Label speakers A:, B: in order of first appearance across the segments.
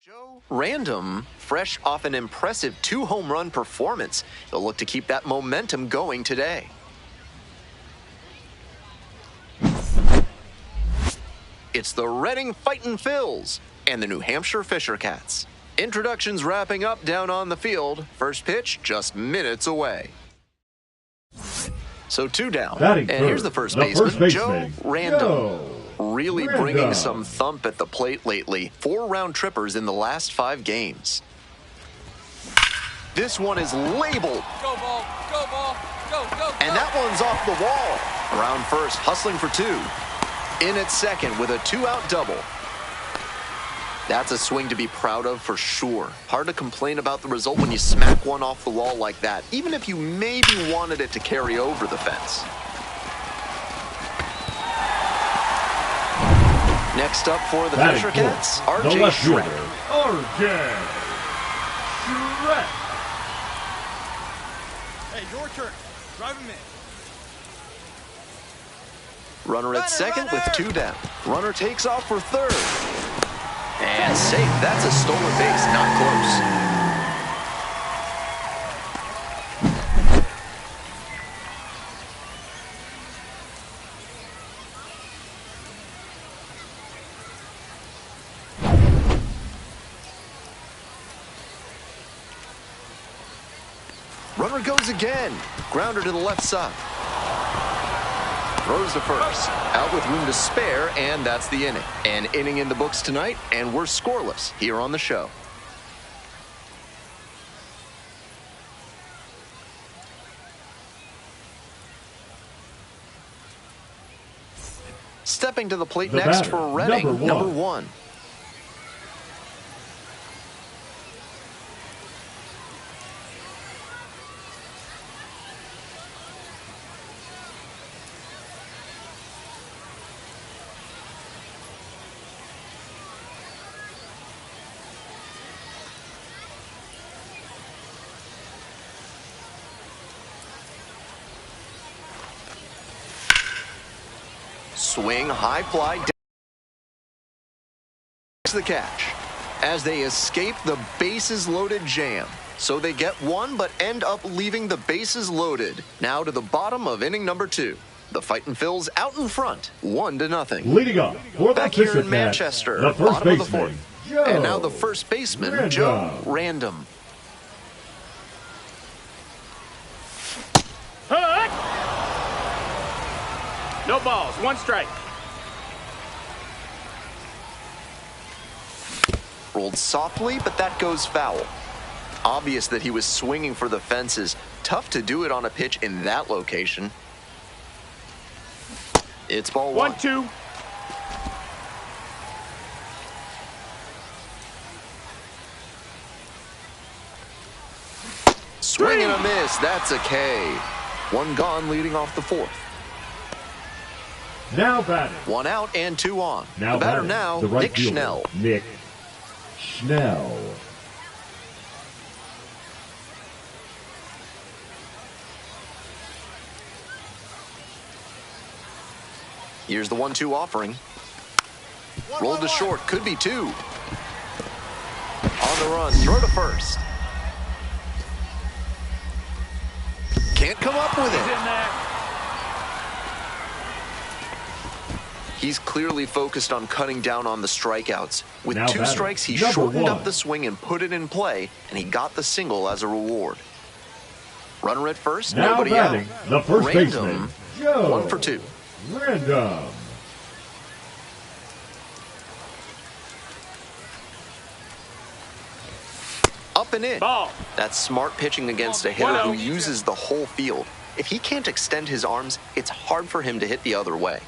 A: Joe Random, fresh off an impressive 2-home run performance. He'll look to keep that momentum going today. It's the Reading Fightin' Phils and the New Hampshire Fisher Cats. Introductions wrapping up down on the field. First pitch just minutes away. So 2 down. And here's the first baseman, Joe Random. Really bringing some thump at the plate lately. 4 round trippers in the last 5 games. This one is labeled.
B: Go ball, go ball, go, go, go.
A: And that one's off the wall. Around first, hustling for 2. In at second with a 2-out double. That's a swing to be proud of for sure. Hard to complain about the result when you smack one off the wall like that, even if you maybe wanted it to carry over the fence. Next up for the Fisher Cats, R.J. Shrek.
C: R.J. Shrek.
B: Hey, your turn. Drive him in.
A: Runner at second with 2 down. Runner takes off for third. And safe. That's a stolen base, not close. Runner goes again. Grounder to the left side. Throws to first. Out with room to spare, and that's the inning. An inning in the books tonight, and we're scoreless here on the show. Stepping to the plate next for Reading, number 1. Swing, high fly, the catch as they escape the bases loaded jam. So they get 1 but end up leaving the bases loaded. Now to the bottom of inning number 2. The Fightin' Phils out in front, 1-0.
C: Leading up for the
A: back here in Manchester,
C: the first
A: bottom of the
C: baseman,
A: 4th. And now the first baseman, Joe Random.
B: No balls, 1 strike.
A: Rolled softly, but that goes foul. Obvious that he was swinging for the fences. Tough to do it on a pitch in that location. It's ball 1.
B: 1-2.
A: Swing and a miss. That's a K. 1 gone, leading off the 4th.
C: Now batting.
A: 1 out and 2 on.
C: Now
A: the batter
C: batting,
A: now,
C: the right
A: Nick
C: fielder,
A: Schnell.
C: Nick Schnell.
A: Here's the 1-2 offering. Rolled to short, could be 2. On the run, throw to first. Can't come up with it. He's clearly focused on cutting down on the strikeouts. With
C: now
A: 2
C: batting,
A: strikes, he
C: number
A: shortened
C: 1.
A: up the swing and put it in play, and he got the single as a reward. Runner at first,
C: now
A: nobody
C: batting,
A: out.
C: the first
A: Random,
C: baseman, Joe
A: 1 for 2.
C: Random.
A: Up and in.
B: Ball.
A: That's smart pitching against a hitter who uses the whole field. If he can't extend his arms, it's hard for him to hit the other way.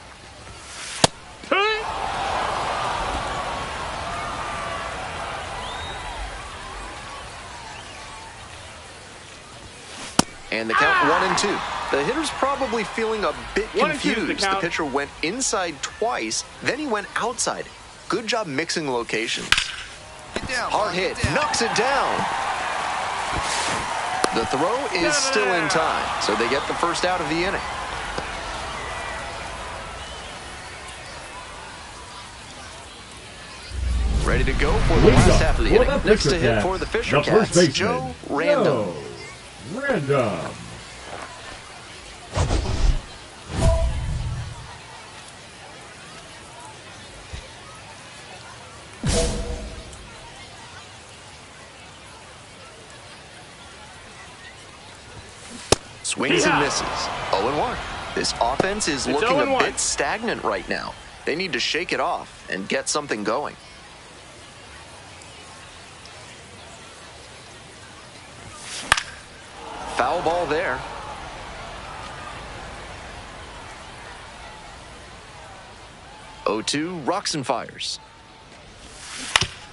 A: And the count 1-2. The hitter's probably feeling a bit confused. The pitcher went inside twice, then he went outside. Good job mixing locations. Hard hit, knocks it down. The throw is still in time, so they get the first out of the inning. Ready to go for the last half of the inning. Next to hit for the Fisher Cats, Joe Random.
C: Random.
A: Swings and misses. 0-1. This offense is looking a bit stagnant right now. They need to shake it off and get something going. Foul ball there. Oh-2, rocks and fires.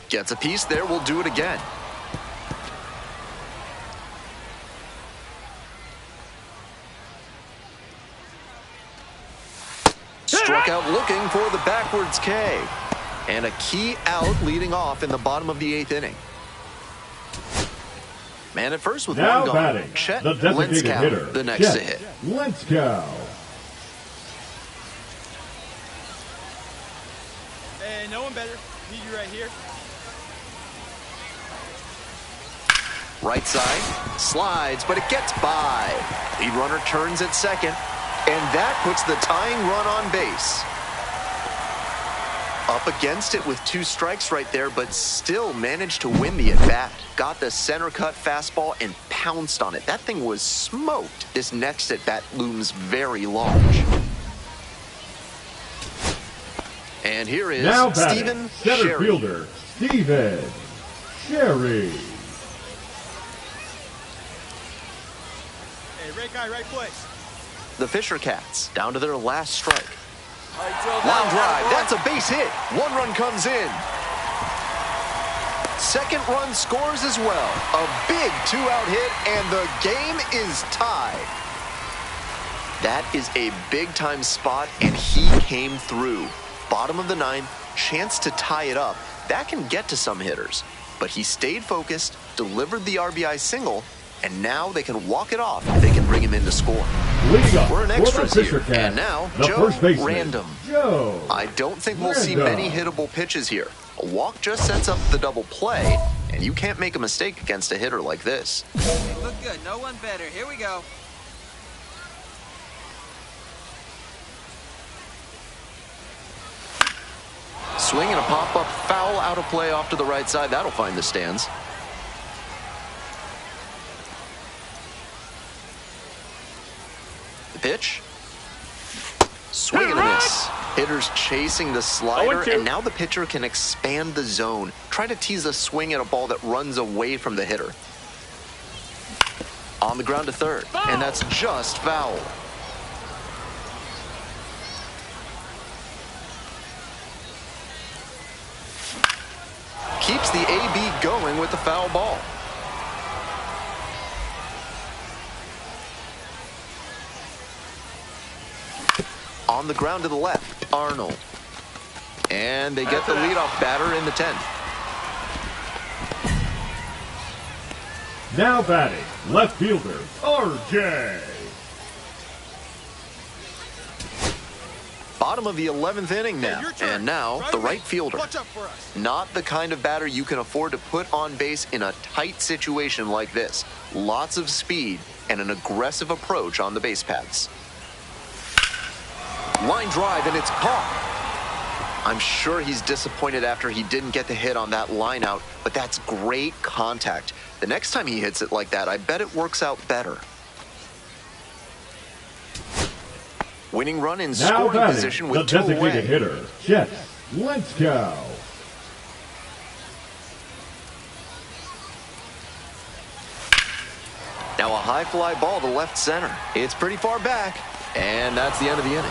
A: Gets a piece there, we'll do it again. Struck out looking for the backwards K. And a key out leading off in the bottom of the 8th inning. Man at first with
C: Now
A: one gone.
C: batting,
A: Chet
C: the designated
A: Lenskow,
C: hitter,
A: the next to
C: Chet
A: hit.
C: Lenskow.
B: Hey, no one better. Need you right here.
A: Right side, slides, but it gets by. Lead runner turns at second, and that puts the tying run on base. Up against it with 2 strikes right there, but still managed to win the at-bat. Got the center cut fastball and pounced on it. That thing was smoked. This next at-bat looms very large. And here is
C: Now
A: Stephen
C: center
A: Sherry.
C: fielder, Stephen Sherry.
B: Hey, right guy, right place.
A: The Fisher Cats down to their last strike.
B: Line
A: Line drive, that's a base hit. 1 run comes in. Second run scores as well. A big 2-out hit, and the game is tied. That is a big-time spot, and he came through. Bottom of the 9th, chance to tie it up. That can get to some hitters. But he stayed focused, delivered the RBI single, and now they can walk it off if they can bring him in to score. We're in extras here, and now Joe Random.
C: Joe
A: I don't think we'll see many hittable pitches here. A walk just sets up the double play, and you can't make a mistake against a hitter like this.
D: They look good. No one better. Here we go.
A: Swing and a pop-up foul out of play off to the right side. That'll find the stands. The pitch. Swing and a miss. Hitters chasing the slider, and now the pitcher can expand the zone. Try to tease a swing at a ball that runs away from the hitter. On the ground to third, and that's just foul. Keeps the AB going with the foul ball. On the ground to the left, Arnold. And they get the leadoff batter in the 10th.
C: Now batting, left fielder, RJ.
A: Bottom of the 11th inning now. And now the right fielder.
B: Watch up for us.
A: Not the kind of batter you can afford to put on base in a tight situation like this. Lots of speed and an aggressive approach on the base paths. Line drive, and it's caught. I'm sure he's disappointed after he didn't get the hit on that line out, but that's great contact. The next time he hits it like that, I bet it works out better. Winning run in
C: Now
A: scoring position with
C: the
A: 2
C: designated
A: away.
C: hitter, Chet Lenskow.
A: Now a high fly ball to left center. It's pretty far back, and that's the end of the inning.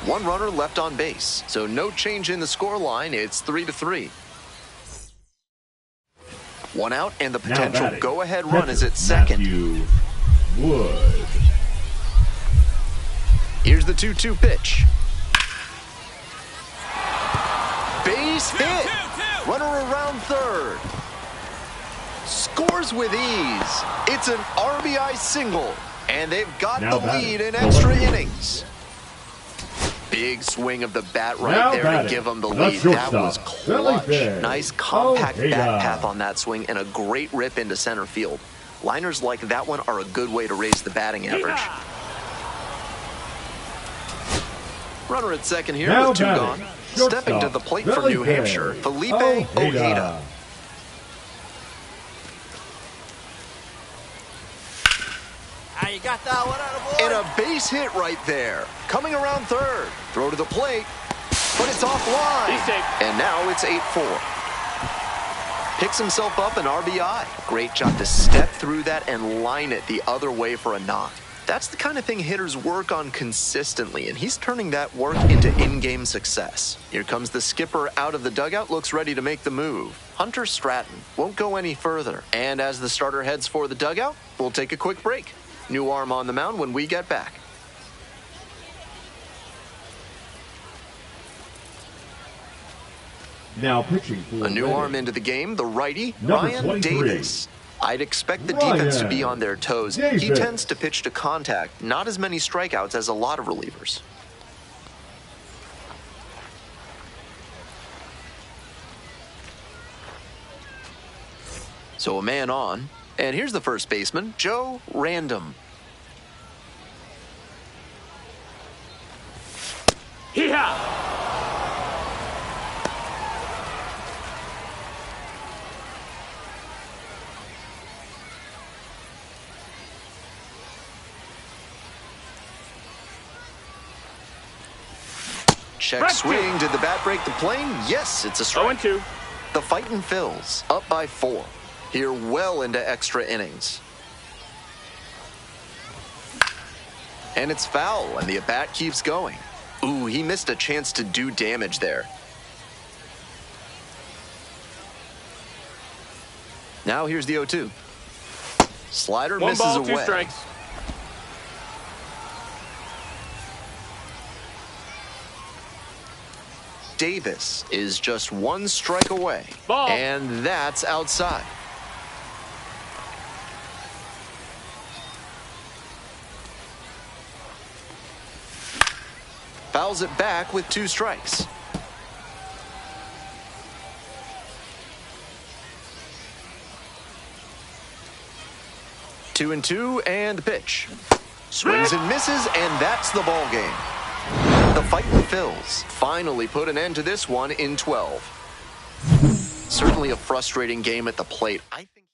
A: 1 runner left on base, so no change in the score line. It's 3-3. 1 out, and the potential go-ahead run is at second.
C: Matthew Wood.
A: Here's the 2-2 pitch. Base hit. Runner around third. Scores with ease. It's an RBI single, and they've got
C: Now
A: the
C: batting,
A: lead in
C: the
A: extra
C: left fielder.
A: innings. Big swing of the bat right
C: Now
A: there
C: batting,
A: to give him the
C: the
A: lead. That was
C: shortstop,
A: clutch.
C: Feliz.
A: Nice compact
C: Ojeda.
A: bat path on that swing and a great rip into center field. Liners like that one are a good way to raise the batting average. Runner at second here
C: Now
A: with 2
C: batting,
A: gone.
C: shortstop,
A: Stepping to the plate for New
C: Feliz.
A: Hampshire, Felipe Ojeda.
D: Ah, you got that one out of
A: And a base hit right there. Coming around third. Throw to the plate. But it's offline.
B: He's safe.
A: And now it's 8-4. Picks himself up an RBI. Great job to step through that and line it the other way for a knock. That's the kind of thing hitters work on consistently, and he's turning that work into in-game success. Here comes the skipper out of the dugout, looks ready to make the move. Hunter Stratton won't go any further. And as the starter heads for the dugout, we'll take a quick break. New arm on the mound when we get back.
C: Now pitching for
A: A new
C: Reading.
A: arm into the game, the righty,
C: Number
A: Ryan
C: 23.
A: Davis. I'd expect the defense to be
C: Ryan
A: on their toes. He
C: Davis.
A: tends to pitch to contact, not as many strikeouts as a lot of relievers. So a man on, and here's the first baseman, Joe Random. Check swing. Did the bat break the plane? Yes, it's a strike.
B: 0-2.
A: The Fightin' Phils up by 4. Here well into extra innings. And it's foul, and the at-bat keeps going. Ooh, he missed a chance to do damage there. Now here's the 0-2. Slider
B: One
A: misses
B: ball,
A: away.
B: 2 strikes.
A: Davis is just 1 strike away.
B: Ball.
A: And that's outside. Fouls it back with 2 strikes. Two and two, and the pitch. Swings and misses, and that's the ball game. The Fightin' Phils finally put an end to this one in 12. Certainly a frustrating game at the plate. I think.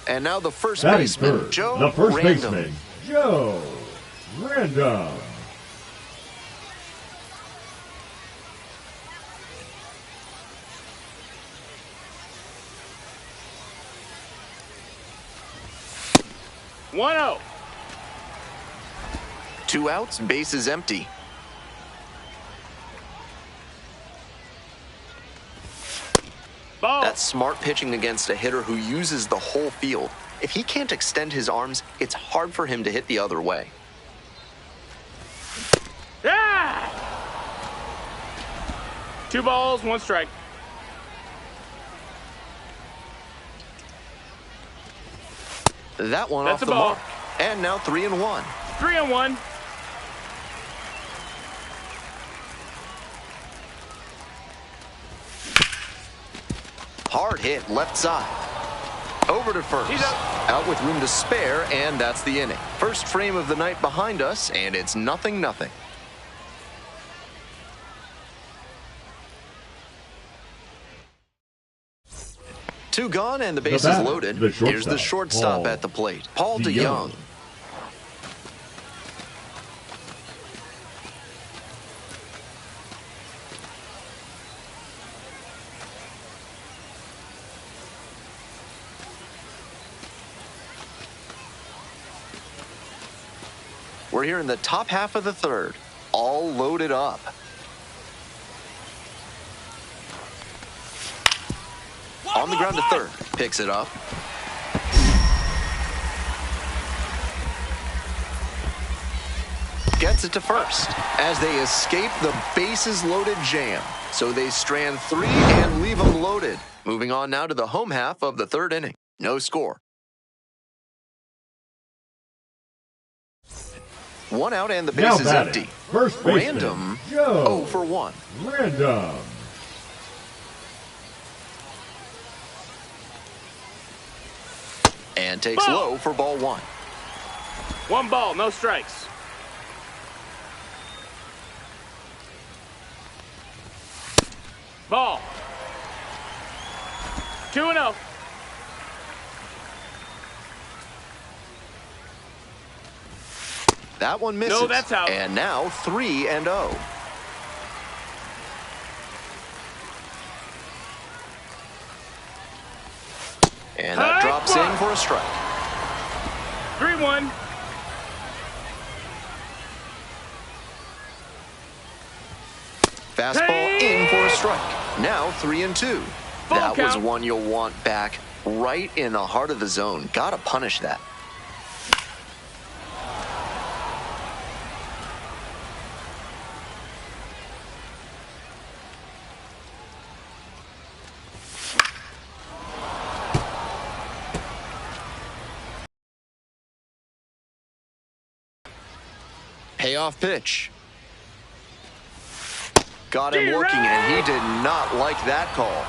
A: And now the first
C: Batting
A: baseman,
C: third,
A: Joe
C: the first
A: Random.
C: baseman, Joe Random.
B: One 0.
A: 2 outs, base is empty.
B: Ball.
A: That's smart pitching against a hitter who uses the whole field. If he can't extend his arms, it's hard for him to hit the other way.
B: Yeah! 2 balls, 1 strike.
A: That one
B: That's
A: off
B: a
A: the
B: ball.
A: mark. And now 3-1.
B: 3-1.
A: Hard hit left side. Over to first.
B: He's
A: Out with room to spare, and that's the inning. First frame of the night behind us, and it's 0-0. Two gone, and the base is
C: batter,
A: loaded.
C: the
A: Here's the
C: shortstop,
A: shortstop
C: Paul
A: at the plate. Paul
C: DeYoung.
A: DeYoung. We're here in the top half of the third, all loaded up. On the ground to third, picks it up. gets it to first as they escape the bases-loaded jam. So they strand 3 and leave them loaded. Moving on now to the home half of the third inning. No score. 1 out and the base is empty.
C: First baseman,
A: Random,
C: Joe.
A: 0 for 1.
C: Random.
A: And takes
B: Ball.
A: low for ball 1.
B: 1 ball, no strikes. Ball. 2-0.
A: That one misses.
B: No, that's out.
A: And now 3-0. And that drops in for a strike.
B: 3-1.
A: Fastball in for a strike. Now 3-2. That was
B: count.
A: one you'll want back right in the heart of the zone. Gotta punish that. Payoff pitch. Got him looking, and he did not like that call.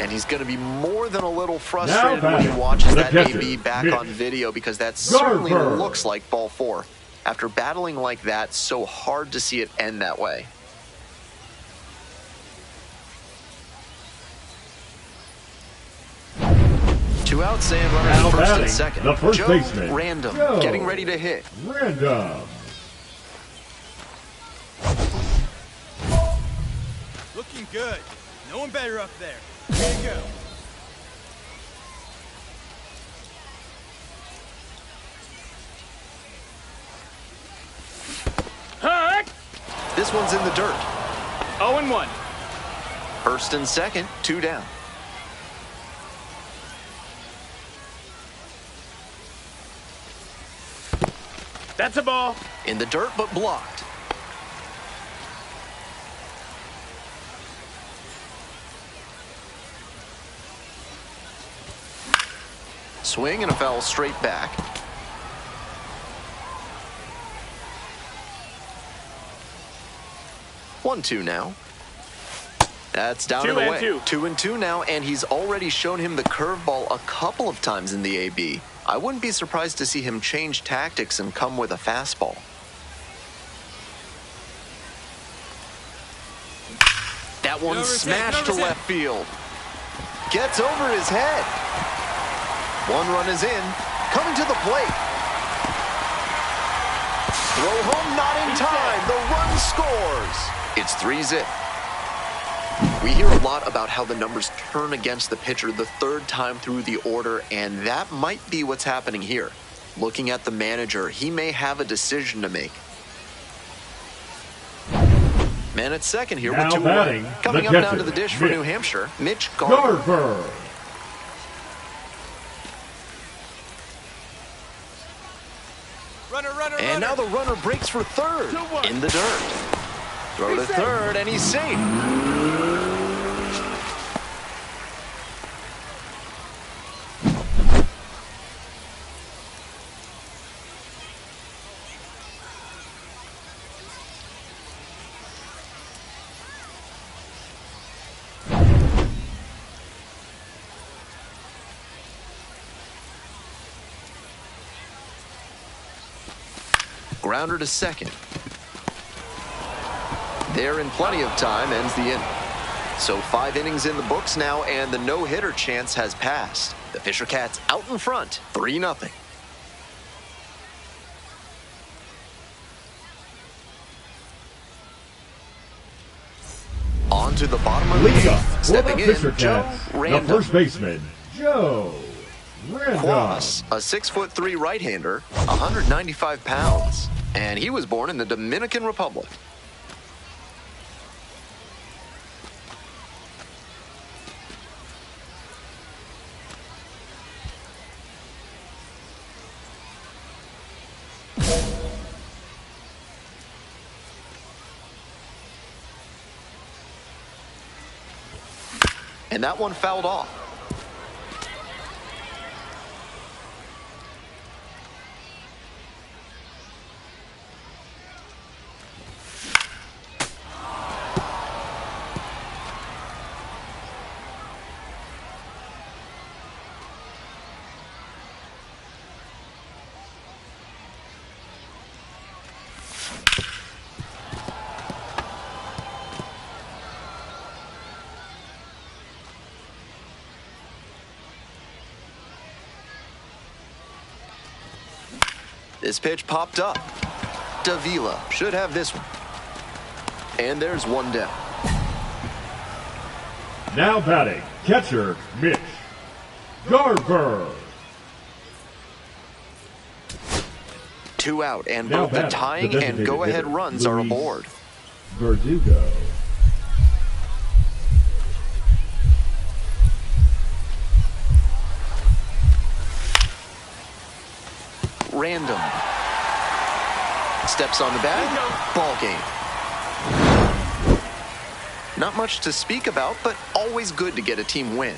A: And he's going to be more than a little frustrated when he watches that AB back on video, because that certainly looks like ball 4. After battling like that, so hard to see it end that way. Two outs and runners first and second.
C: The first
A: Joe
C: baseman,
A: Random,
C: Joe
A: getting ready to hit.
C: Random.
D: Looking good. No one better up there. Here you go.
B: Hut.
A: This one's in the dirt.
B: 0-1.
A: First and second, 2 down.
B: That's a ball.
A: In the dirt, but blocked. Swing and a foul straight back. One, 2 now. That's down and away. 2-2 now, and he's already shown him the curveball a couple of times in the AB. I wouldn't be surprised to see him change tactics and come with a fastball. That one smashed to left field. Gets over his head. 1 run is in. Coming to the plate. Throw home, not in time. The run scores. It's 3-zip. We hear a lot about how the numbers turn against the pitcher the 3rd time through the order, and that might be what's happening here. Looking at the manager, he may have a decision to make. Man at second here with 2 away. Coming up now to the dish for New Hampshire, Mitch Garver. And now the runner breaks for third in the dirt. Throw to third, and he's safe. Grounder to second. There in plenty of time, ends the inning. So 5 innings in the books now, and the no-hitter chance has passed. The Fisher Cats out in front, 3-0. On to the bottom of the 8th. Stepping in, Joe Random.
C: The first baseman, Joe Random.
A: Quas, a 6'3" right-hander, 195 pounds. And he was born in the Dominican Republic. And that one fouled off. This pitch popped up. Davila should have this one. And there's one down.
C: Now batting, catcher, Mitch Garver.
A: 2 out, and
C: Now
A: both the
C: batting,
A: tying
C: the
A: and
C: designated
A: go-ahead
C: hitter,
A: runs are
C: Luis
A: aboard.
C: Verdugo.
A: Random. Steps on the bag. Ball game. Not much to speak about, but always good to get a team win.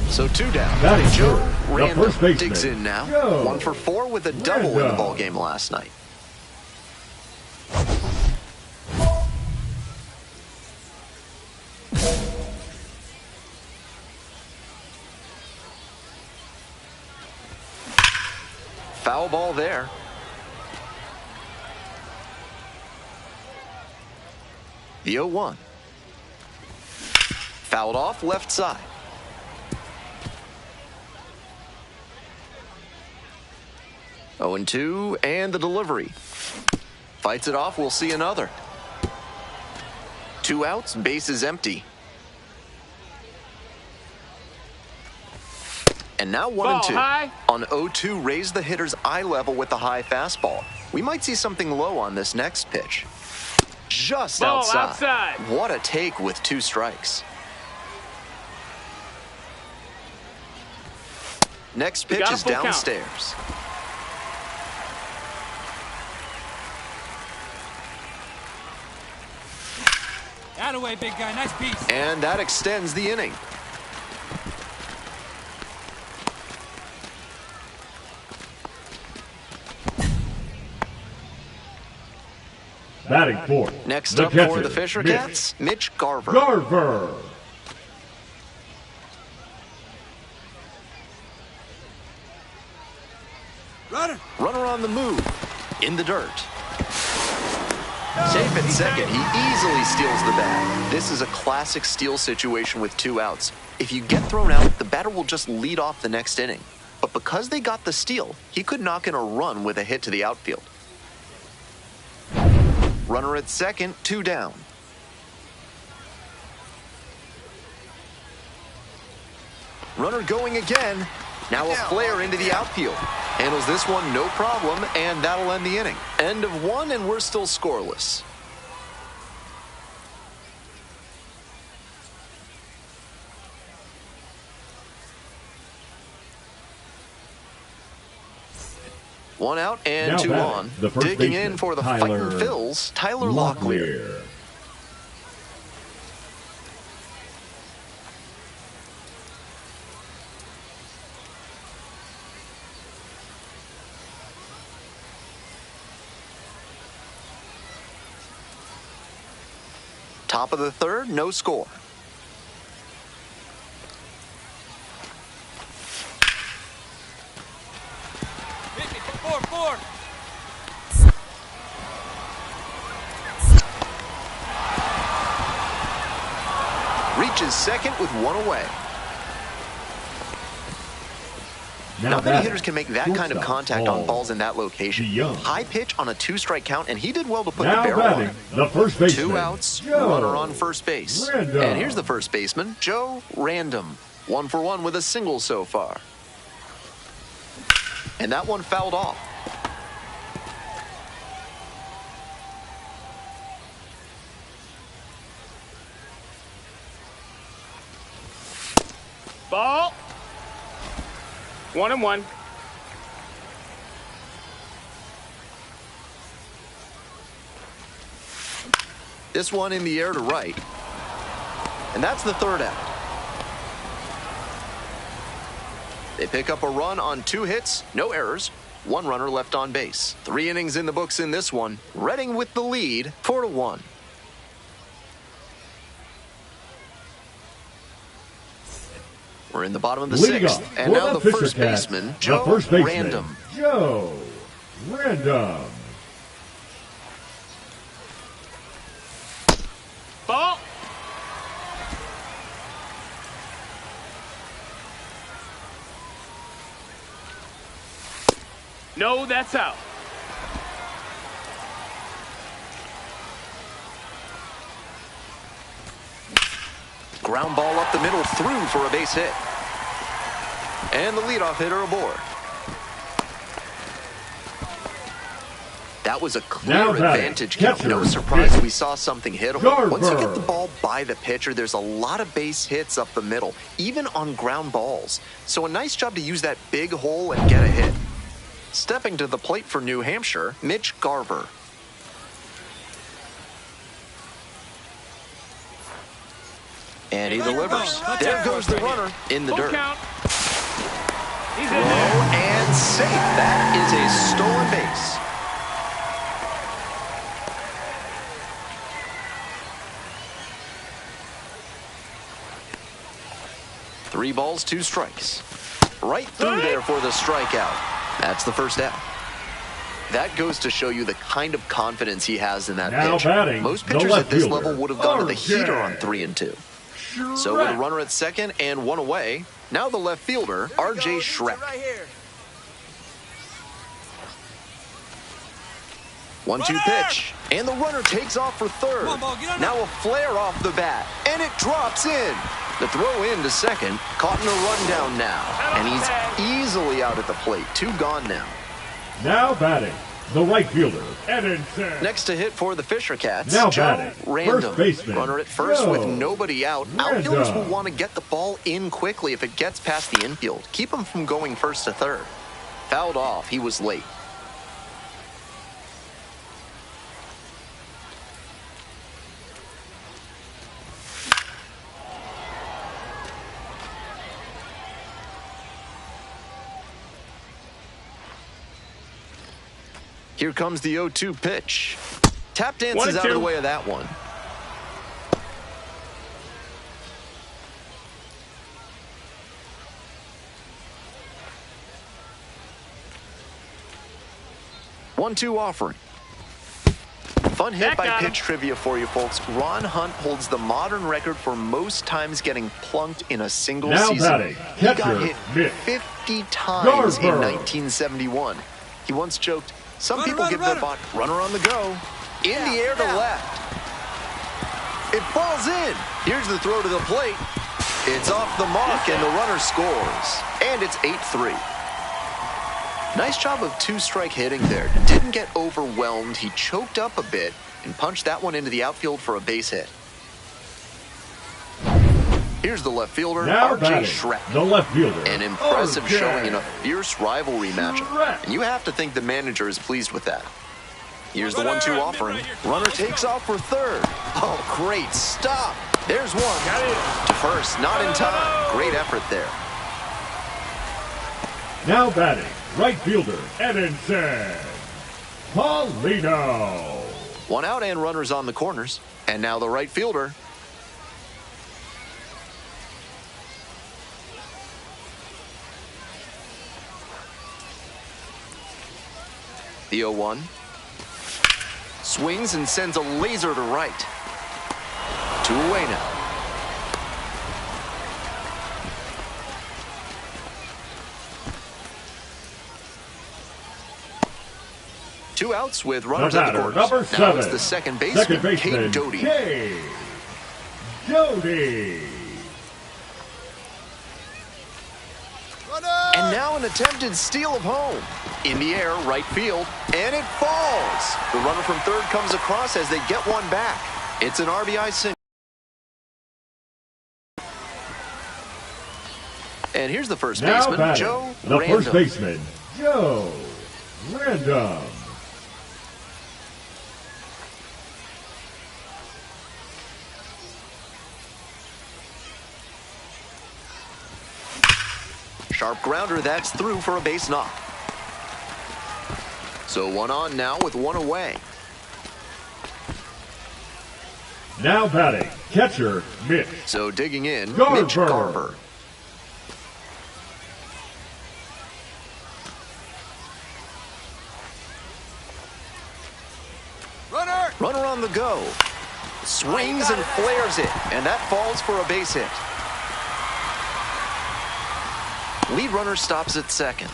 A: So 2 down.
C: Batting
A: Joe
C: third, the
A: Random
C: first baseman,
A: digs in now.
C: Joe
A: 1 for 4 with a double in the
C: Random.
A: ball game last night. Foul ball there. The 0-1. Fouled off left side. Oh, and 2, and the delivery. Fights it off, we'll see another. 2 outs, base is empty. And now 1 and
B: Ball
A: 2.
B: high.
A: On 0-2, raise the hitter's eye level with the high fastball. We might see something low on this next pitch. Just
B: Ball
A: outside.
B: outside.
A: What a take with 2 strikes. Next
B: We
A: pitch
B: got a
A: is
B: full count.
A: downstairs.
D: Attaway, big guy. Nice piece.
A: And that extends the inning.
C: Batting fourth.
A: Next
C: the
A: up
C: catcher,
A: for the Fisher
C: Mitch
A: Cats, Mitch Garver.
C: Garver.
D: Runner.
A: Runner on the move. In the dirt. Safe at second. He easily steals the bag. This is a classic steal situation with 2 outs. If you get thrown out, the batter will just lead off the next inning. But because they got the steal, he could knock in a run with a hit to the outfield. Runner at second, 2 down. Runner going again. Now a flare into the outfield. Handles this one no problem, and that'll end the inning. End of 1, and we're still scoreless. One out and
C: Now
A: 2
C: batting,
A: on.
C: the first
A: Digging
C: baseman,
A: in for the
C: Tyler
A: fighting Phils, Tyler Locklear. Top of the 3rd, no score.
D: Hit me. 4-4.
A: Reaches second with 1 away.
C: Now
A: Not many
C: batting,
A: hitters can make that kind of
C: shortstop,
A: contact on
C: Paul
A: balls in that location.
C: DeYoung.
A: High pitch on a 2-strike count, and he did well to put
C: Now
A: the barrel on
C: batting,
A: it.
C: the first baseman,
A: 2 outs,
C: Joe
A: runner on first base.
C: Random.
A: And here's the first baseman, Joe Random. 1 for 1 with a single so far. And that one fouled off.
B: Ball. 1-1.
A: This one in the air to right. And that's the third out. They pick up a run on 2 hits, no errors, 1 runner left on base. 3 innings in the books in this one. Reading with the lead, 4-1. We're in the bottom of the
C: Leading
A: 6th,
C: up
A: and
C: for
A: now the
C: Fisher
A: first
C: Cats,
A: baseman,
C: the first baseman,
A: Random.
C: Joe Random.
B: Ball. No, that's out.
A: Ground ball up the middle, through for a base hit. And the leadoff hitter aboard. That was a clear advantage count. No surprise we saw something hittable. Once you get the ball by the pitcher, there's a lot of base hits up the middle, even on ground balls. So a nice job to use that big hole and get a hit. Stepping to the plate for New Hampshire, Mitch Garver. And he delivers. There goes the runner in the dirt.
B: Count. He's in
A: Throw
B: there.
A: and safe. That is a stolen base. Three balls, 2 strikes. Right through there for the strikeout. That's the first out. That goes to show you the kind of confidence he has in that
C: Now
A: pitch.
C: batting,
A: Most
C: the
A: pitchers
C: left
A: at this
C: fielder,
A: level would have gone to the
C: RJ.
A: heater on 3 and 2. So with a runner at second and 1 away, now the left fielder, RJ Schreck.
D: Right here.
A: 1-2 pitch, and the runner takes off for third.
D: Come on, ball, get on
A: Now a flare off the bat, and it drops in. The throw in to second, caught in a rundown now, and he's easily out at the plate. 2 gone now.
C: Now batting, the right fielder, Edinson.
A: Next to hit for the Fisher Cats,
C: Now
A: Joe
C: batting,
A: Random.
C: first baseman,
A: Runner at first
C: Joe
A: with nobody out. Outfielders will
C: Random.
A: want to get the ball in quickly if it gets past the infield. Keep him from going first to third. Fouled off, he was late. Here comes the 0-2 pitch. Tap dances out of the way of that one. One-two offering. Fun hit
B: That
A: by
B: got him.
A: pitch trivia for you folks. Ron Hunt holds the modern record for most times getting plunked in a single
C: Now
A: season.
C: batting,
A: He got
C: catcher,
A: hit
C: Mitch
A: 50 times in
C: Garver.
A: 1971. He once joked, some
D: Runner,
A: people
D: runner,
A: give their
D: runner.
A: body runner on the go. In the air to left. It falls in. Here's the throw to the plate. It's off the mark, and the runner scores. And it's 8-3. Nice job of 2-strike hitting there. Didn't get overwhelmed. He choked up a bit and punched that one into the outfield for a base hit. Here's the left fielder,
C: Now
A: RJ
C: batting,
A: Schreck.
C: the left fielder,
A: An impressive
C: RJ.
A: showing in a fierce rivalry matchup.
C: Schreck.
A: And you have to think the manager is pleased with that. Here's the
D: Runner,
A: 1-2 offering.
D: right here. Come on,
A: Runner
D: let's
A: takes
D: go.
A: off for third. Oh, great stop. There's one.
B: Got it.
A: To first, not in time. Great effort there.
C: Now batting, right fielder, Edinson. Paulino.
A: 1 out and runners on the corners. And now the right fielder. The 0-1. Swings and sends a laser to right. 2 away now. Two outs with
C: The
A: runners at the
C: batter,
A: corners.
C: number
A: Now
C: 7.
A: it's the second baseman, Kate Doty.
C: Kate Doty.
A: And now Now an attempted steal of home. In the air, right field, and it falls. The runner from third comes across as they get one back. It's an RBI single. And here's the first baseman, Joe
C: the
A: Random.
C: First baseman, Joe Random.
A: Sharp grounder, that's through for a base knock. So one on now with one away.
C: Now batting, catcher, Mitch.
A: So digging in,
C: Garver.
A: Mitch Garver. Runner on the go. Swings and flares it, and that falls for a base hit. Lead runner stops at second.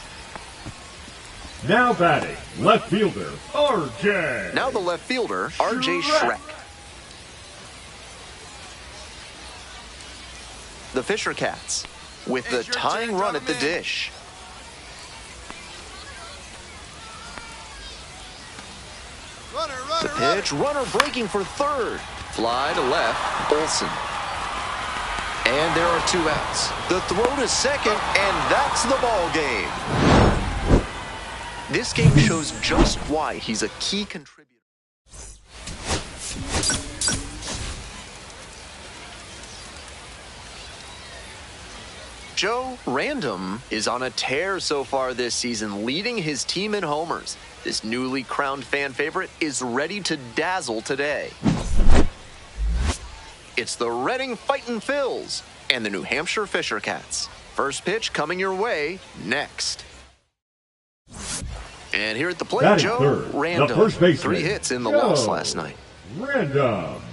C: Now batting, left fielder, RJ.
A: Now the left fielder, RJ Shrek. The Fisher Cats with the tying run at the dish. The pitch, runner breaking for third. Fly to left, Olsen. And there are 2 outs. The throw to second, and that's the ball game. This game shows just why he's a key contributor. Joe Random is on a tear so far this season, leading his team in homers. This newly crowned fan favorite is ready to dazzle today. It's the Reading Fightin' Phils and the New Hampshire Fisher Cats. First pitch coming your way next. And here at the plate,
C: Batting
A: Joe
C: third,
A: Random.
C: the first baseman,
A: 3 hits in the
C: Joe
A: loss last night.
C: Random.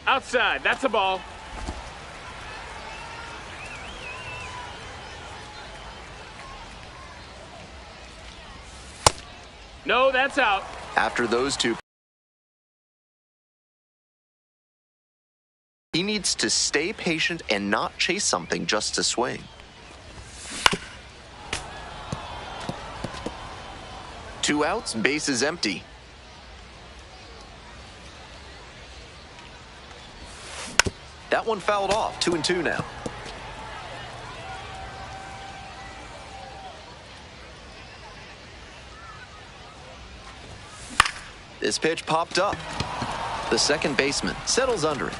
B: Outside, that's a ball. No, that's out.
A: After those 2, he needs to stay patient and not chase something just to swing. Two outs, base is empty. That one fouled off, 2-2 now. This pitch popped up. The second baseman settles under it.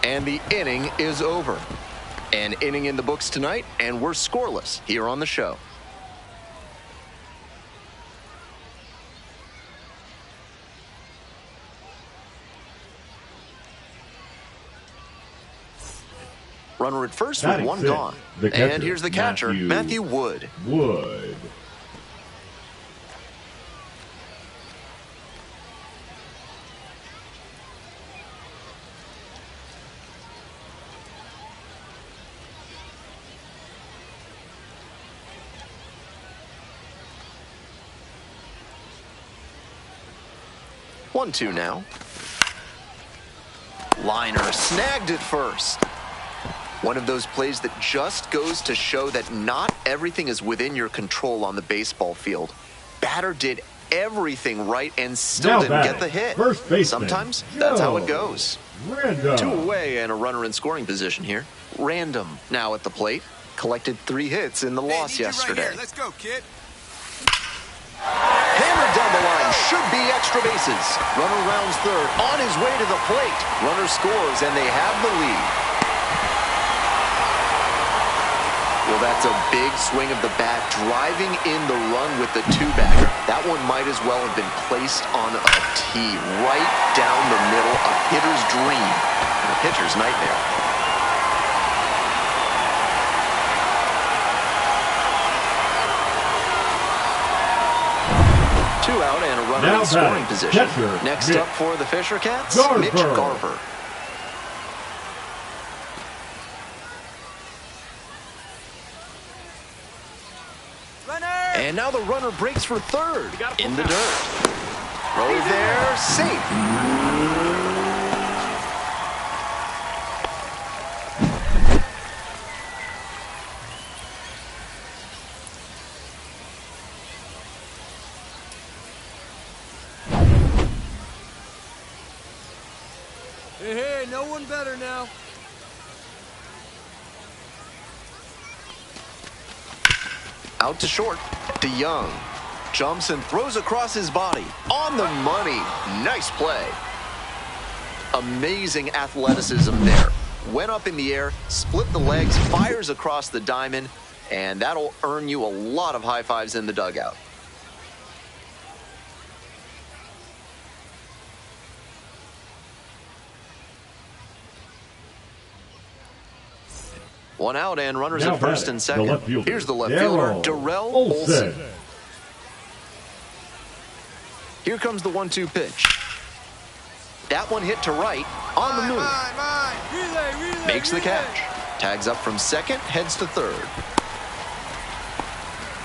A: And the inning is over. An inning in the books tonight, and we're scoreless here on the show. Runner at first with one gone. And here's the catcher, Matthew Wood.
C: Wood.
A: One, 2 now. Liner snagged it first. One of those plays that just goes to show that not everything is within your control on the baseball field. Batter did everything right and still didn't get the hit. Sometimes that's how it goes.
C: Random.
A: 2 away and a runner in scoring position here. Random now at the plate. Collected 3 hits in the loss yesterday.
D: Right, let's go, kid.
A: Hammered down the line, should be extra bases. Runner rounds third, on his way to the plate. Runner scores, and they have the lead. Well, that's a big swing of the bat, driving in the run with the 2-bagger. That one might as well have been placed on a tee, right down the middle, a hitter's dream, and a pitcher's nightmare. Two out and a runner in scoring position. Next up for the Fisher Cats, Mitch Garver.
D: Runner!
A: And now the runner breaks for third in the dirt. Throw there, safe.
D: Hey, no one better now.
A: Out to short. DeYoung jumps and throws across his body. On the money. Nice play. Amazing athleticism there. Went up in the air, split the legs, fires across the diamond, and that'll earn you a lot of high fives in the dugout. One out and runners
C: Now
A: at first and second. Here's the left fielder, Darrell Olsen. Here comes the 1-2 pitch. That one hit to right, on the move.
D: Relay,
A: Makes the catch. Tags up from second, heads to third.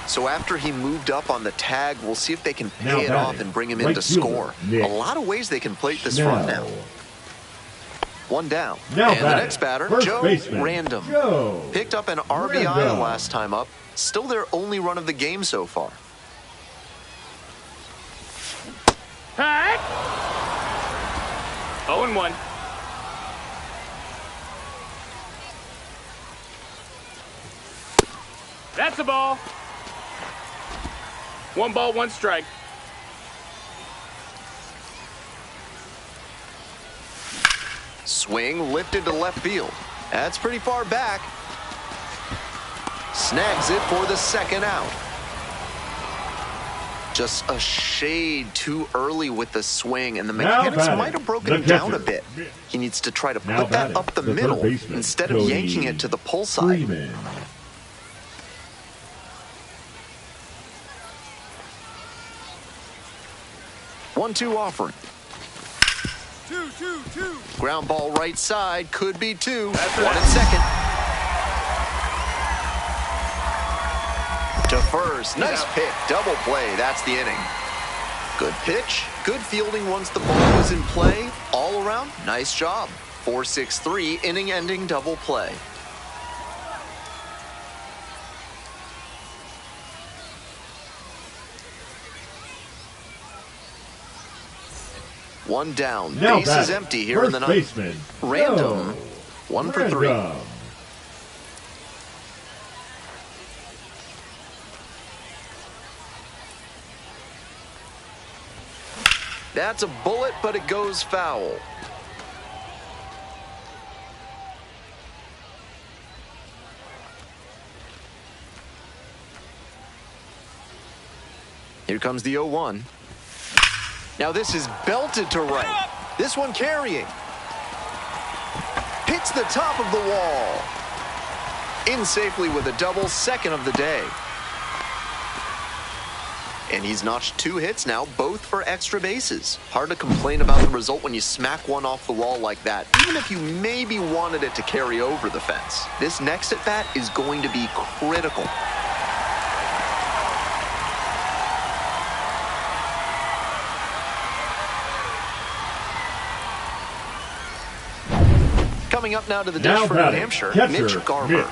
A: So after he moved up on the tag, we'll see if they can pay it off and bring him in to score. A lot of ways they can plate this run now. One down. And the next batter, Joe Random. Picked up an RBI the last time up. Still their only run of the game so far.
B: Hey! 0-1. That's a ball. 1 ball, 1 strike.
A: Swing lifted to left field. That's pretty far back. Snags it for the second out. Just a shade too early with the swing, and the mechanics might have broken him down a bit. He needs to try to put that up the middle instead of yanking it to the pull side. 1-2 offering.
D: 2-2-2.
A: Ground ball right side, could be 2. One at second. To first, nice pick, double play, that's the inning. Good pitch, good fielding once the ball was in play. All around, nice job. 4-6-3, inning-ending double play. One down, base is empty here in the ninth. Random, 1 for 3. That's a bullet, but it goes foul. Here comes the 0-1. Now this is belted to right. This one carrying. Hits the top of the wall. In safely with a double, second of the day. And he's notched 2 hits now, both for extra bases. Hard to complain about the result when you smack one off the wall like that, even if you maybe wanted it to carry over the fence. This next at-bat is going to be critical. Coming up now to the dish for New Hampshire, Mitch Garver.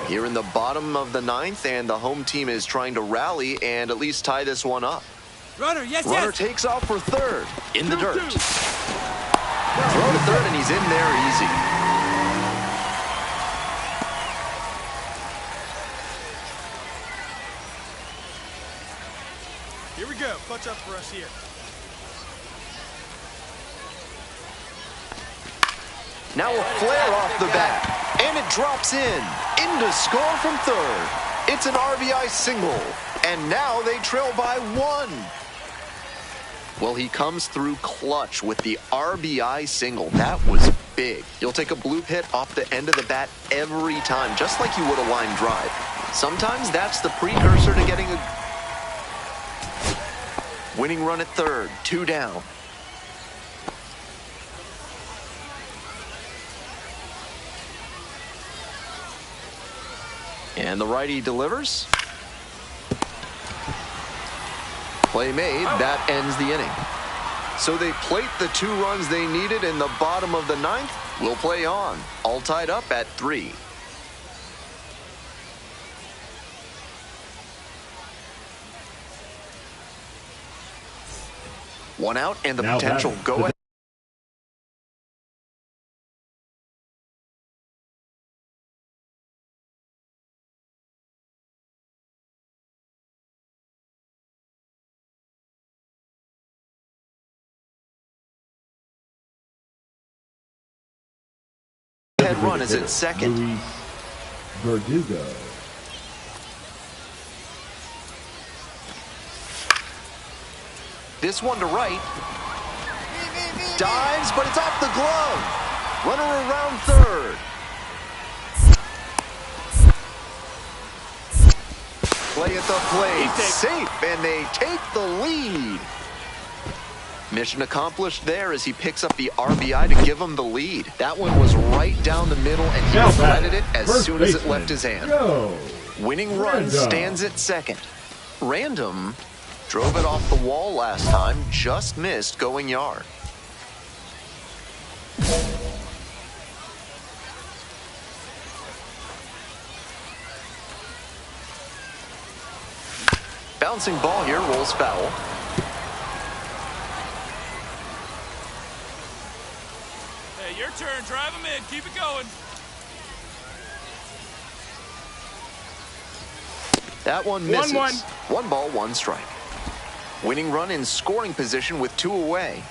A: Here in the bottom of the 9th, and the home team is trying to rally and at least tie this one up.
D: Runner, yes.
A: Takes off for third in the dirt. Throw to third, and he's in there easy.
D: Here we go. Clutch up for us here.
A: Now a flare off the bat, and it drops in to score from third. It's an RBI single, and now they trail by 1. Well, he comes through clutch with the RBI single. That was big. You'll take a bloop hit off the end of the bat every time, just like you would a line drive. Sometimes that's the precursor to getting a winning run at third, 2 down. And the righty delivers. Play made, that ends the inning. So they plate the 2 runs they needed in the bottom of the 9th. We'll play on, all tied up at 3. One out and the
C: Now
A: potential
C: batting.
A: go-ahead. Head run is at second.
C: Luis Verdugo.
A: This one to right. Dives, but it's off the glove. Runner around third. Play at the plate. Safe, and they take the lead. Mission accomplished there as he picks up the RBI to give him the lead. That one was right down the middle, and he regretted it as soon as it left his hand. Winning run stands at second. Random drove it off the wall last time, just missed going yard. Bouncing ball here, rolls foul.
D: Hey, your turn. Drive him in. Keep it going.
A: That one misses.
B: 1-1.
A: 1 ball, 1 strike. Winning run in scoring position with 2 away.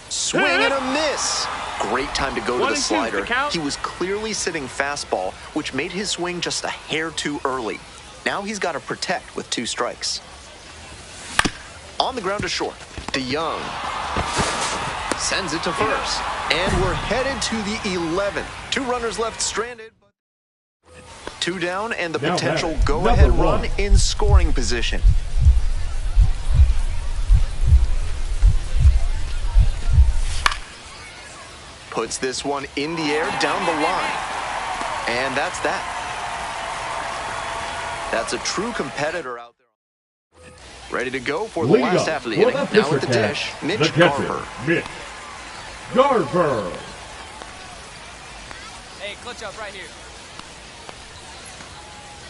A: Swing and a miss. Great time to go to the slider. He was clearly sitting fastball, which made his swing just a hair too early. Now he's got to protect with 2 strikes. On the ground to short. DeYoung sends it to first. And we're headed to the 11th. 2 runners left stranded. 2 down and the potential go-ahead run in scoring position. Puts this one in the air down the line. And that's that. That's a true competitor out there. Ready to go for the last half of the inning. Now at the dish, Mitch Garver.
C: Mitch Garver.
D: Hey, clutch up right here.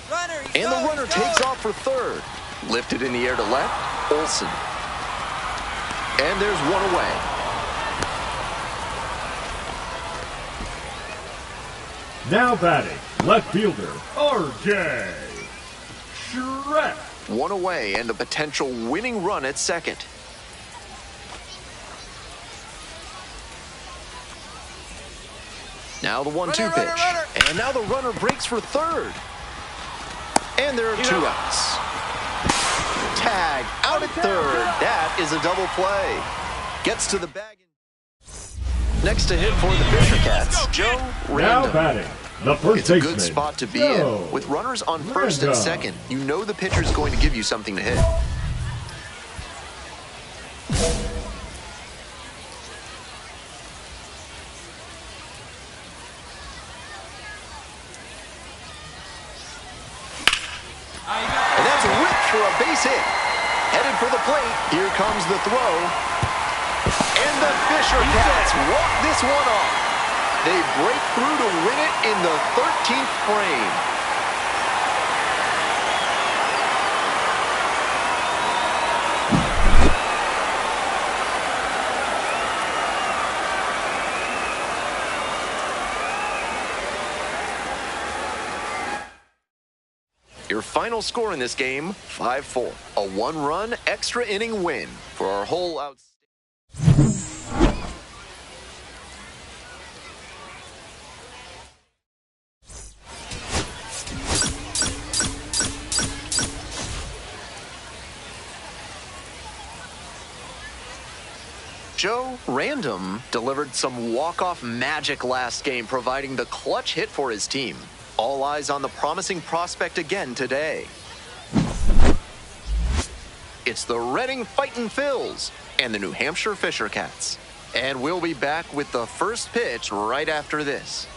D: Runner,
A: And the runner takes off for third. Lifted in the air to left, Olsen. And there's 1 away.
C: Now batting, left fielder, R.J. Shrek.
A: 1 away and a potential winning run at second. Now the 1-2 pitch. And now the runner breaks for third. And there are 2 outs. Tag out at third. That is a double play. Gets to the bag. Next to hit for the Fisher Cats, Joe
C: Now
A: Random.
C: batting, the first
A: It's a
C: baseman,
A: good spot to be in. With runners on first and second, you know the pitcher's going to give you something to hit. And that's ripped for a base hit. Headed for the plate. Here comes the throw. And the Fisher Cats walk this one off. They break through to win it in the 13th frame. Your final score in this game, 5-4. A 1-run extra inning win for our whole outstanding. Joe Random delivered some walk-off magic last game, providing the clutch hit for his team. All eyes on the promising prospect again today. It's the Reading Fightin' Phils and the New Hampshire Fisher Cats. And we'll be back with the first pitch right after this.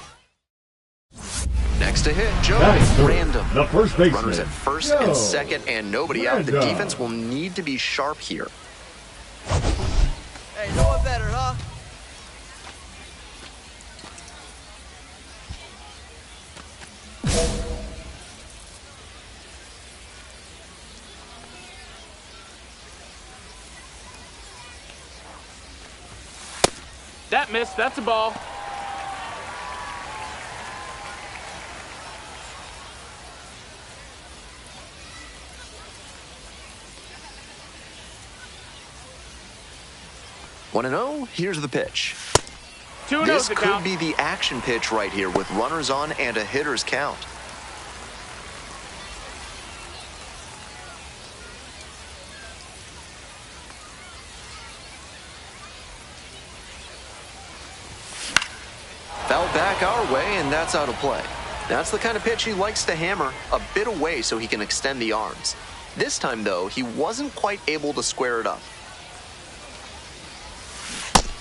A: Next to hit, Joe Random.
C: The first baseman.
A: Runners at first and second and nobody out. The defense will need to be sharp here.
D: Hey, no one better, huh?
B: That missed. That's a ball.
A: One and 0. Here's the pitch.
B: 2-0
A: This
B: the
A: could
B: count.
A: be the action pitch right here with runners on and a hitter's count. Foul back our way, and that's out of play. That's the kind of pitch he likes to hammer a bit away so he can extend the arms. This time, though, he wasn't quite able to square it up.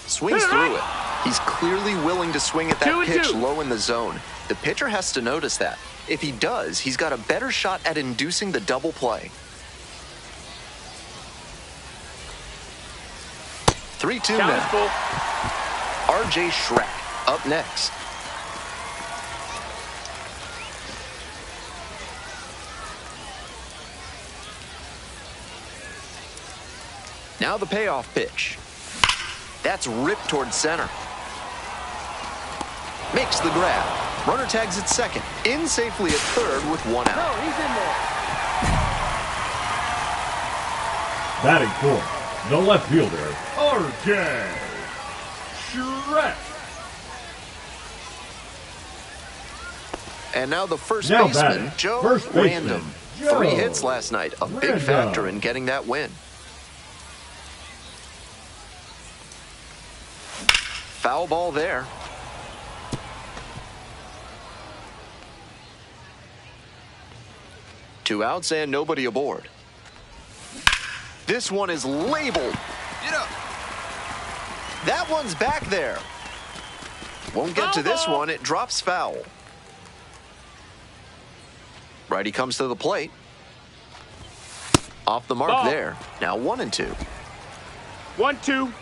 A: Swings through it. He's clearly willing to swing at that pitch low in the zone. The pitcher has to notice that. If he does, he's got a better shot at inducing the double play. 3-2 now. R.J. Schreck up next. Now the payoff pitch. That's ripped towards center. Makes the grab. Runner tags at second. In safely at third with one out.
B: No, he's in there.
C: Batting fourth, the left fielder, R.J. Schreck.
A: And now the first baseman, Joe Random.
C: Joe
A: 3 hits last night. A big factor in getting that win. Foul ball there. Two outs and nobody aboard. This one is labeled.
D: Get up.
A: That one's back there. Won't get to this one. It drops foul. Righty comes to the plate. Off the mark there. Now 1-2.
B: 1-2.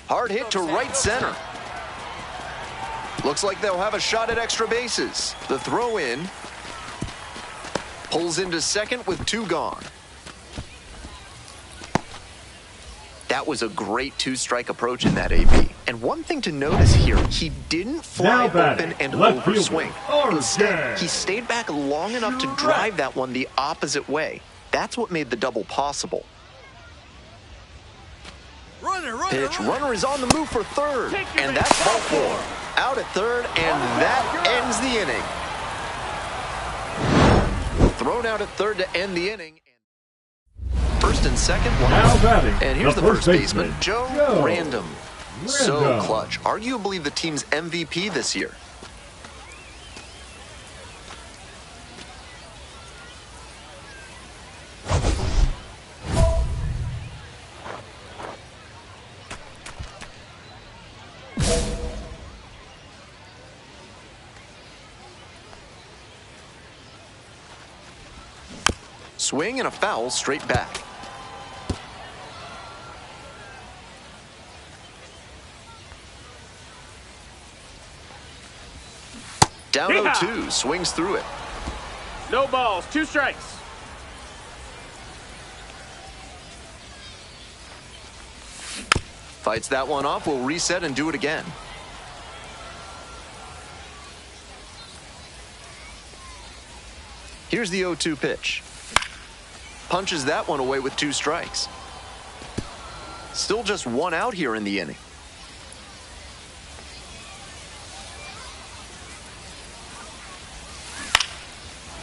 A: Hard hit to right center. Looks like they'll have a shot at extra bases. The throw in. Pulls into second with 2 gone. That was a great 2-strike approach in that AB. And one thing to notice here, he didn't fly open and overswing. Instead, he stayed back long enough to drive that one the opposite way. That's what made the double possible. Pitch, runner is on the move for third, and that's ball 4. Out at third, and that ends the inning. Thrown out at third to end the inning. First and second, one out. And here's the first baseman, Joe Random. So clutch, arguably the team's MVP this year. Swing and a foul straight back. Down 0-2, swings through it.
B: No balls, 2 strikes.
A: Fights that one off, will reset and do it again. Here's the 0-2 pitch. Punches that one away with 2 strikes. Still just 1 out here in the inning.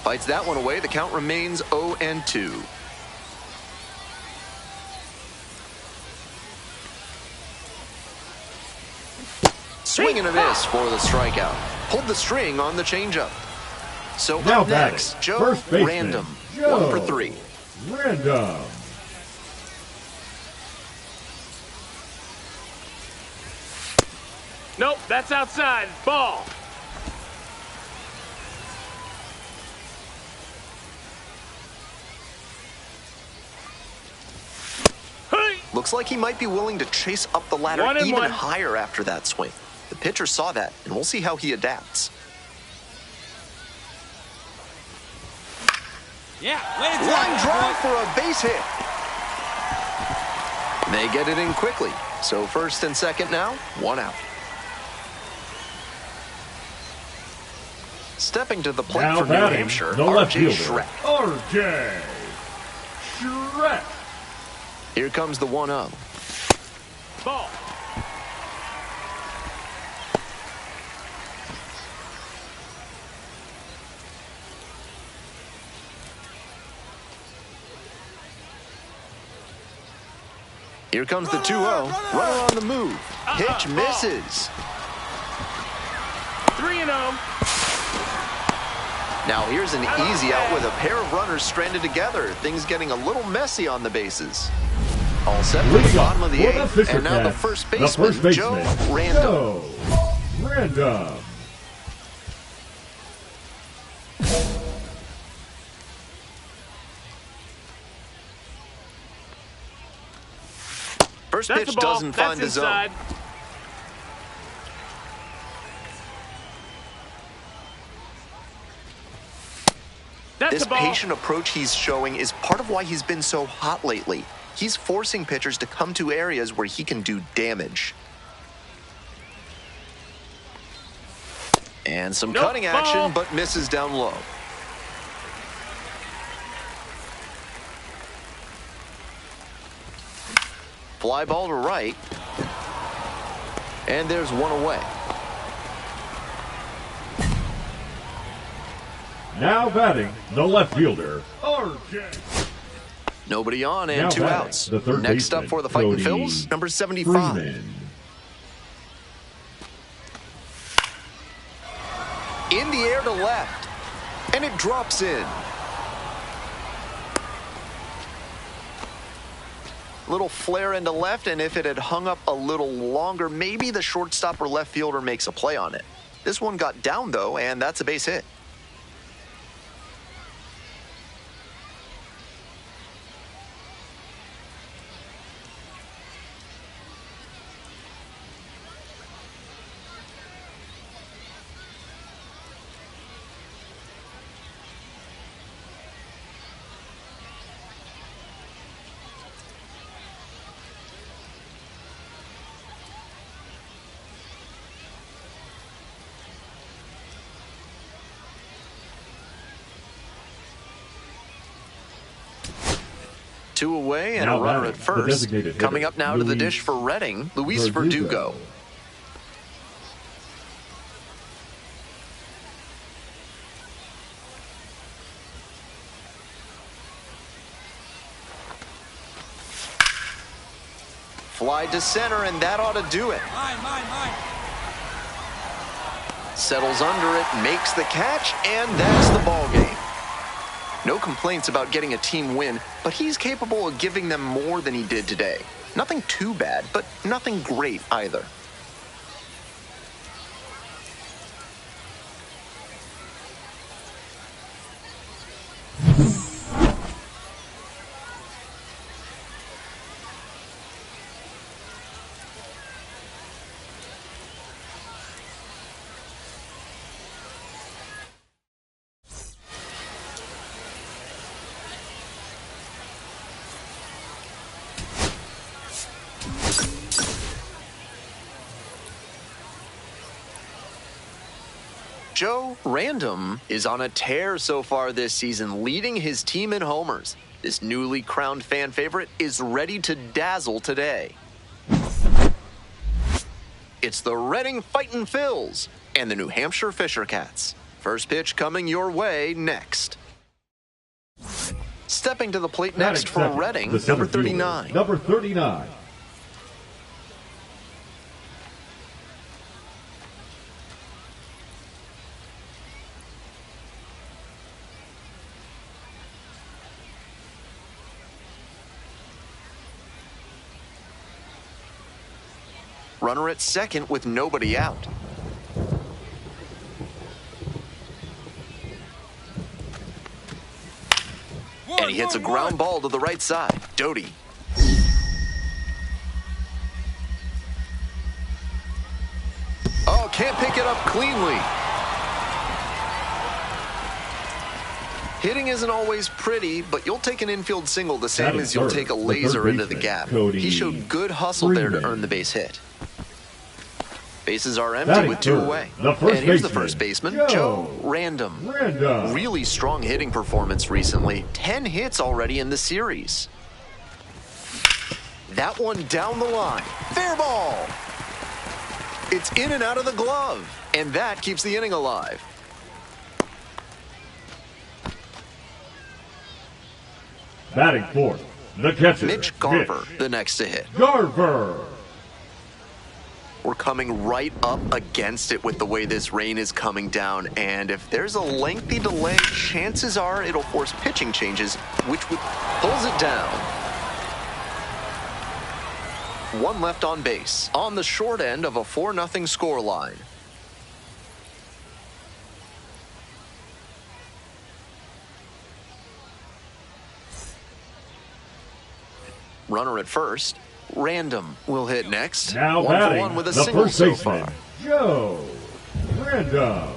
A: Fights that one away. The count remains 0-2. Swing and a miss for the strikeout. Pulled the string on the changeup. So
C: now
A: up next, Joe Random. 1 for 3.
C: Random.
B: Nope, that's outside. Ball. Hey!
A: Looks like he might be willing to chase up the ladder
B: 1-1.
A: even higher after that swing. The pitcher saw that, and we'll see how he adapts.
D: Yeah, lay it
A: Line
D: down,
A: drive
D: boy.
A: for a base hit. They get it in quickly. So first and second now, 1 out. Stepping to the plate
C: Now
A: for New
C: batting,
A: Hampshire,
C: the left
A: R.J.
C: fielder,
A: Schreck.
C: R.J. Schreck.
A: Here comes the 1-0.
B: Ball.
A: Here comes the 2-0. Runner on the move. Pitch misses.
B: 3-0.
A: Now here's an easy out with a pair of runners stranded together. Things getting a little messy on the bases. All set for the bottom of the
C: For the
A: 8th.
C: Fisher
A: And now the
C: Cats,
A: first
C: the
A: baseman,
C: first baseman,
A: Joe Random.
C: Joe Random.
A: First
B: That's
A: pitch
B: the ball.
A: doesn't
B: That's
A: find the
B: inside.
A: zone.
B: That's
A: This
B: the ball.
A: patient approach he's showing is part of why he's been so hot lately. He's forcing pitchers to come to areas where he can do damage. And some
B: Nope,
A: cutting action,
B: ball.
A: but misses down low. Fly ball to right. And there's one away.
C: Now batting, the left fielder, R.J.
A: Nobody on and
C: Now
A: 2
C: batting,
A: outs.
C: the third
A: Next up
C: baseman,
A: for the Fighting
C: Cody
A: Phils, number 75.
C: Freeman.
A: In the air to left. And it drops in. Little flare into left, and if it had hung up a little longer, maybe the shortstop or left fielder makes a play on it. This one got down, though, and that's a base hit. Two away and
C: Now
A: a runner
C: batting,
A: at
C: the
A: first.
C: designated hitter,
A: Coming up now to the
C: Luis
A: dish for Reading, Luis Verdugo. Fly to center, and that ought to do it.
D: Mine.
A: Settles under it, makes the catch, and that's the ball game. No complaints about getting a team win, but he's capable of giving them more than he did today. Nothing too bad, but nothing great either. Joe Random is on a tear so far this season, leading his team in homers. This newly crowned fan favorite is ready to dazzle today. It's the Reading Fightin' Phils and the New Hampshire Fisher Cats. First pitch coming your way next. Stepping to the plate next for
C: Second,
A: Reading,
C: the center
A: number
C: fielder,
A: 39.
C: Number 39.
A: Runner at second with nobody out. And he hits a ground ball to the right side. Doty. Oh, can't pick it up cleanly. Hitting isn't always pretty, but you'll take an infield single the same as you'll take a laser into the gap. He showed good hustle there to earn the base hit. Bases are empty with two away. And here's the first baseman, Joe Random. Really strong hitting performance recently. 10 hits already in the series. That one down the line. Fair ball. It's in and out of the glove. And that keeps the inning alive.
C: Batting fourth, the catcher,
A: Mitch Garver, the next to hit.
C: Garver.
A: We're coming right up against it with the way this rain is coming down, and if there's a lengthy delay, chances are it'll force pitching changes, which pulls it down. One left on base, on the short end of a 4-0 scoreline. Runner at first. Random will hit next.
C: Now
A: 1-for-1 with a single so far.
C: Joe Random.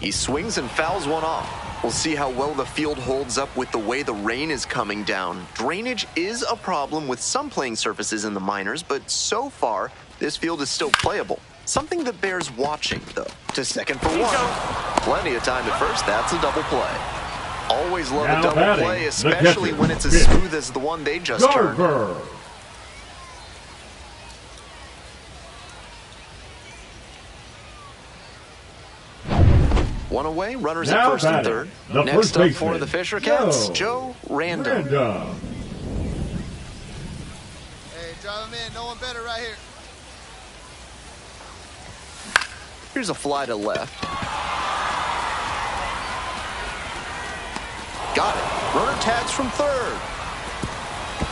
A: He swings and fouls one off. We'll see how well the field holds up with the way the rain is coming down. Drainage is a problem with some playing surfaces in the minors, but so far, this field is still playable. Something that bears watching, though. To second for one. Plenty of time at first. That's a double play. Always love a double play, especially when it's as smooth as the one they just turned. One away, runners at first and third. Next up for the Fisher Cats, Joe Random.
D: Hey, drive him in. No one better right here.
A: Here's a fly to left. Got it. Runner tags from third.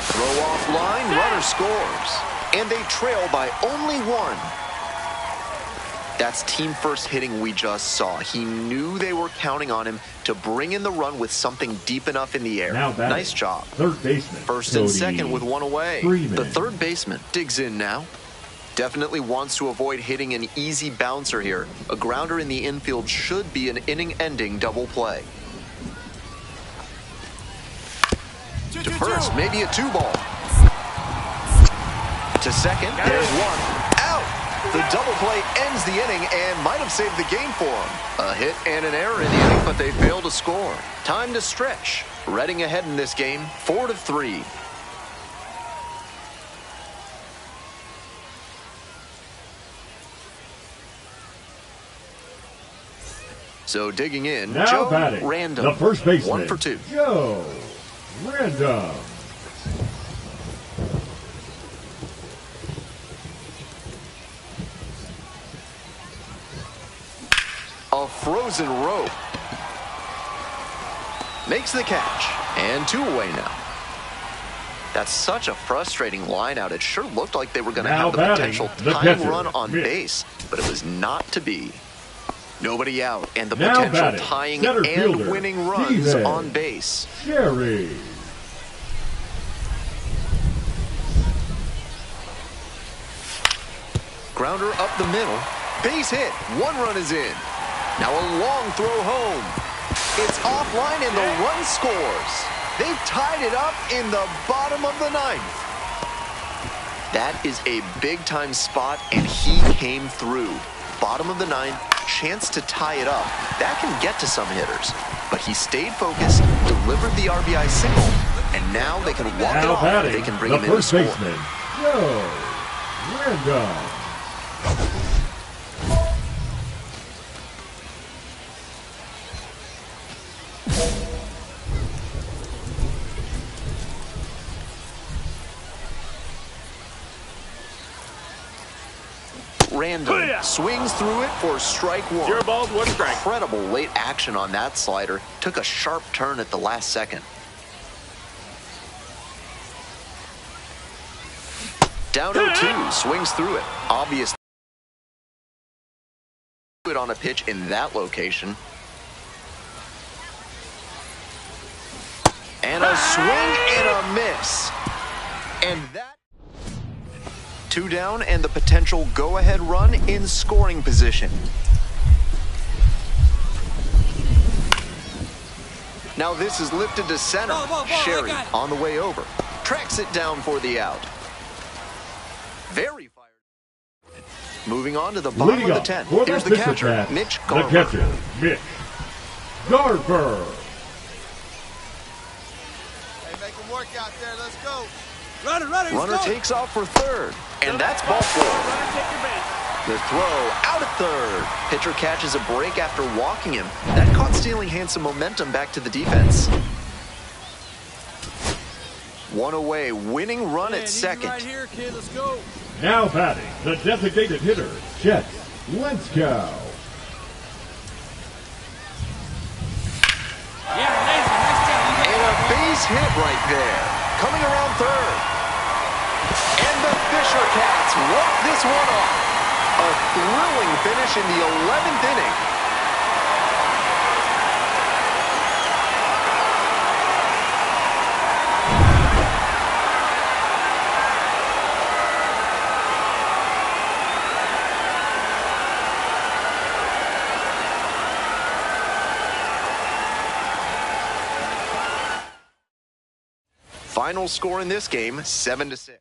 A: Throw off line, runner scores. And they trail by only one. That's team first hitting we just saw. He knew they were counting on him to bring in the run with something deep enough in the air. Nice job.
C: Third baseman.
A: First and second with one away. The third baseman digs in now. Definitely wants to avoid hitting an easy bouncer here. A grounder in the infield should be an inning-ending double play. To first, maybe a 2-ball. To second, there's one. Out! The double play ends the inning and might have saved the game for him. A hit and an error in the inning, but they fail to score. Time to stretch. Reading ahead in this game, 4-3. So digging in,
C: now
A: Joe
C: batting,
A: Random.
C: The first baseman,
A: 1 for 2.
C: Joe Random.
A: A frozen rope. Makes the catch. And 2 away now. That's such a frustrating line out. It sure looked like they were going to have the potential tying run on base, but it was not to be. Nobody out, and the potential tying and winning runs on base.
C: Jerry.
A: Grounder up the middle. Base hit. 1 run is in. Now a long throw home. It's offline and the run scores. They've tied it up in the bottom of the 9th. That is a big-time spot, and he came through. Bottom of the 9th, chance to tie it up. That can get to some hitters. But he stayed focused, delivered the RBI single, and now they can walk it off. They can bring him in to score.
C: Joe Random.
A: Random swings through it for strike 1.
B: 0 balls, 1 strike.
A: Incredible late action on that slider. Took a sharp turn at the last second. Down 0-2, swings through it. Obvious it on a pitch in that location. And a swing and a miss. And that 2 down and the potential go-ahead run in scoring position. Now this is lifted to center. Sherry on the way over. Tracks it down for the out. Very fired. Moving on to the bottom of the 10th. Here's the catcher, Mitch Garver.
C: The catcher, Mitch Garver.
D: Hey, make him work out there. Let's go. Runner
A: Takes off for third. And that's ball 4.
B: Runner, take your base.
A: The throw out at third. Pitcher catches a break after walking him. That caught stealing hands some momentum back to the defense. 1 away, winning run at second.
D: Right here, kid. Let's go.
C: Now batting, the designated hitter, Chet Lenskow.
A: And a base hit right there. Coming around third. And the Fisher Cats walk this one off. A thrilling finish in the 11th inning. Final score in this game, 7-6.